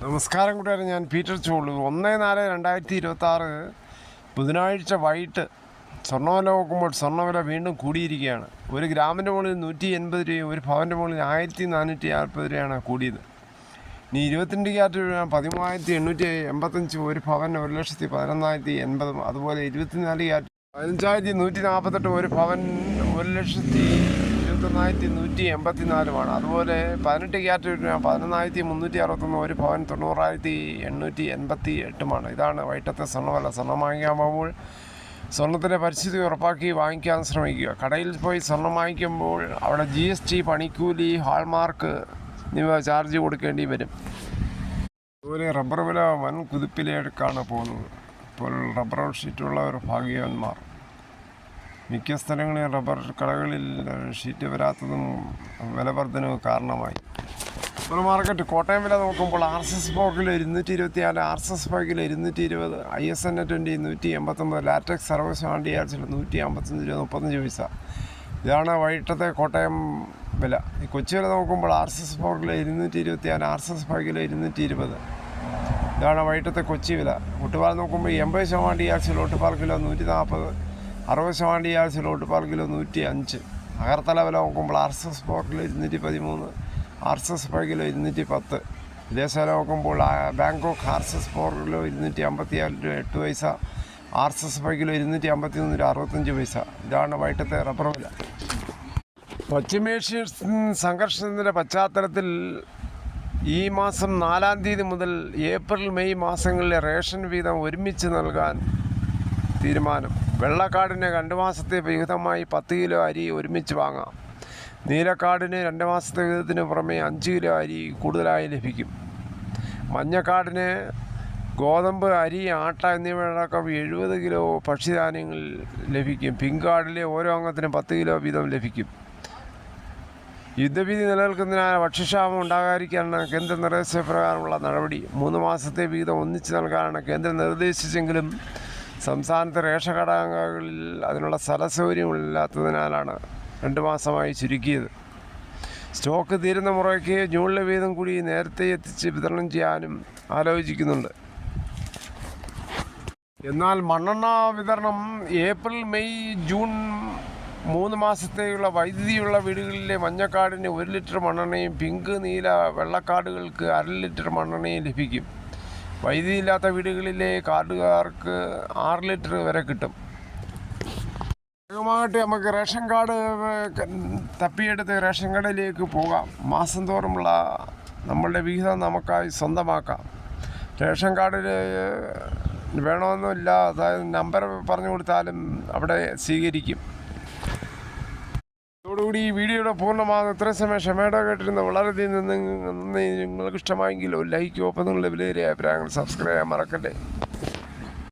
നമസ്കാരം കൂട്ടുകാരെ, ഞാൻ പീറ്റർ ചോളു. 1/4/2026 ബുധനാഴ്ച വൈകിട്ട് സ്വർണ്ണവില നോക്കുമ്പോൾ സ്വർണ്ണവില വീണ്ടും കൂടിയിരിക്കുകയാണ്. ഒരു ഗ്രാമിൻ്റെ മുകളിൽ 180 രൂപയും ഒരു പവൻ്റെ മുകളിൽ 1440 രൂപയാണ് കൂടിയത്. ഇനി 22 ക്യാരറ്റ് 13,885, ഒരു പവന് 1,11,080. അതുപോലെ 24 ക്യാരറ്റ് 15,148, ഒരു പവൻ 1,21,184. അതുപോലെ 18 ക്യാരറ്റ് 11,361, ഒരു പവൻ 90,888. ഇതാണ് വൈകിട്ടത്തെ സ്വർണ്ണവില. സ്വർണ്ണം വാങ്ങിക്കാൻ പോകുമ്പോൾ സ്വർണ്ണത്തിൻ്റെ പരിസ്ഥിതി ഉറപ്പാക്കി വാങ്ങിക്കാൻ ശ്രമിക്കുക. കടയിൽ പോയി സ്വർണ്ണം വാങ്ങിക്കുമ്പോൾ അവിടെ GST, പണിക്കൂലി, ഹാൾമാർക്ക് എന്നിവ ചാർജ് കൊടുക്കേണ്ടി വരും. അതുപോലെ റബ്ബർ വില വൻ കുതിപ്പിലേക്കാണ് പോകുന്നത്. ഇപ്പോൾ റബ്ബർ ഷീറ്റുള്ളവർ ഭാഗ്യവാന്മാർ. മിക്ക സ്ഥലങ്ങളിൽ റബ്ബർ കടകളിൽ ഷീറ്റ് വരാത്തതും വില വർധനവ് കാരണമായി. സൂപ്പർ മാർക്കറ്റ് കോട്ടയം വില നോക്കുമ്പോൾ RSS kilo 224, RSS kilo 220, ISN 20 189, latex 60 155 രൂപ 35 പൈസ. ഇതാണ് വൈകിട്ടത്തെ കോട്ടയം വില. ഈ കൊച്ചി വില നോക്കുമ്പോൾ RSS കിലോ 224, RSS കിലോ 220. ഇതാണ് വൈകിട്ടത്തെ കൊച്ചി വില. ഒട്ടുപാൽ നോക്കുമ്പോൾ 80% DRC ഒട്ടുപാൽ കിലോ 140, 60% DRC ഒട്ടുപാൽ കിലോ 105. അകർത്തല വില നോക്കുമ്പോൾ RSS കിലോ 213, RSS കിലോ 210. വിദേശ വില നോക്കുമ്പോൾ ബാങ്കോക്ക് RSS കിലോ 254 രൂപ 8 പൈസ, RSS കിലോ 253 രൂപ 65 പൈസ. ഇതാണ് വൈകിട്ടത്തെ റബ്ബർ വില. പശ്ചിമേഷ്യൻ സംഘർഷത്തിൻ്റെ പശ്ചാത്തലത്തിൽ ഈ മാസം 4-ാം തീയതി മുതൽ ഏപ്രിൽ മെയ് മാസങ്ങളിലെ റേഷൻ വീതം ഒരുമിച്ച് നൽകാൻ തീരുമാനം. വെള്ളക്കാടിന് 2 മാസത്തെ വിഹിതമായി 10 കിലോ അരി ഒരുമിച്ച് വാങ്ങാം. നീലക്കാടിന് 2 മാസത്തെ വിഹിതത്തിന് പുറമെ 5 കിലോ അരി കൂടുതലായി ലഭിക്കും. മഞ്ഞക്കാടിന് ഗോതമ്പ്, അരി, ആട്ട എന്നിവയടക്കം 70 കിലോ ഭക്ഷ്യധാന്യങ്ങൾ ലഭിക്കും. പിങ്ക് കാർഡിലെ ഓരോ അംഗത്തിനും 10 കിലോ വീതം ലഭിക്കും. യുദ്ധഭീതി നിലനിൽക്കുന്നതിനാൽ ഭക്ഷ്യക്ഷാമം ഉണ്ടാകാതിരിക്കാനാണ് കേന്ദ്ര നിർദ്ദേശപ്രകാരമുള്ള നടപടി. 3 മാസത്തെ വിഹിതം ഒന്നിച്ച് നൽകാനാണ് കേന്ദ്രം നിർദ്ദേശിച്ചെങ്കിലും സംസ്ഥാനത്തെ റേഷൻ കടകളിൽ അതിനുള്ള സ്ഥലസൗകര്യമില്ലാത്തതിനാലാണ് 2 മാസമായി ചുരുക്കിയത്. സ്റ്റോക്ക് തീരുന്ന മുറയ്ക്ക് ജൂണിലെ വീതം കൂടി നേരത്തെ എത്തിച്ച് വിതരണം ചെയ്യാനും ആലോചിക്കുന്നുണ്ട്. എന്നാൽ മണ്ണെണ്ണ വിതരണം ഏപ്രിൽ, മെയ്, ജൂൺ 3 മാസത്തേക്കുള്ള വൈദ്യുതിയുള്ള വീടുകളിലെ മഞ്ഞക്കാടിന് 1 ലിറ്റർ മണ്ണെണ്ണയും പിങ്ക്, നീല, വെള്ളക്കാർഡുകൾക്ക് 1/2 ലിറ്റർ മണ്ണെണ്ണയും ലഭിക്കും. വൈദ്യുതി ഇല്ലാത്ത വീടുകളിലെ കാർഡുകാർക്ക് 6 ലിറ്റർ വരെ കിട്ടും. വേഗമാകട്ടെ നമുക്ക് റേഷൻ കാർഡ് തപ്പിയെടുത്ത് റേഷൻ കടയിലേക്ക് പോകാം. മാസം തോറുമുള്ള നമ്മളുടെ വിഹിതം നമുക്കായി സ്വന്തമാക്കാം. റേഷൻ കാർഡിൽ വേണമെന്നില്ല, അതായത് നമ്പർ പറഞ്ഞു കൊടുത്താലും അവിടെ സ്വീകരിക്കും. ഇതോടുകൂടി ഈ വീഡിയോയുടെ പൂർണ്ണമാകും. ഇത്രയും സമയം ക്ഷമയോടെ കേട്ടിരുന്ന വളരെയധികം നിങ്ങൾക്ക് ഇഷ്ടമായെങ്കിൽ ഒരു ലൈക്ക്, ഒപ്പം നിങ്ങളുടെ വിലയേറിയ അഭിപ്രായങ്ങൾ സബ്സ്ക്രൈബ് ചെയ്യാൻ മറക്കട്ടെ.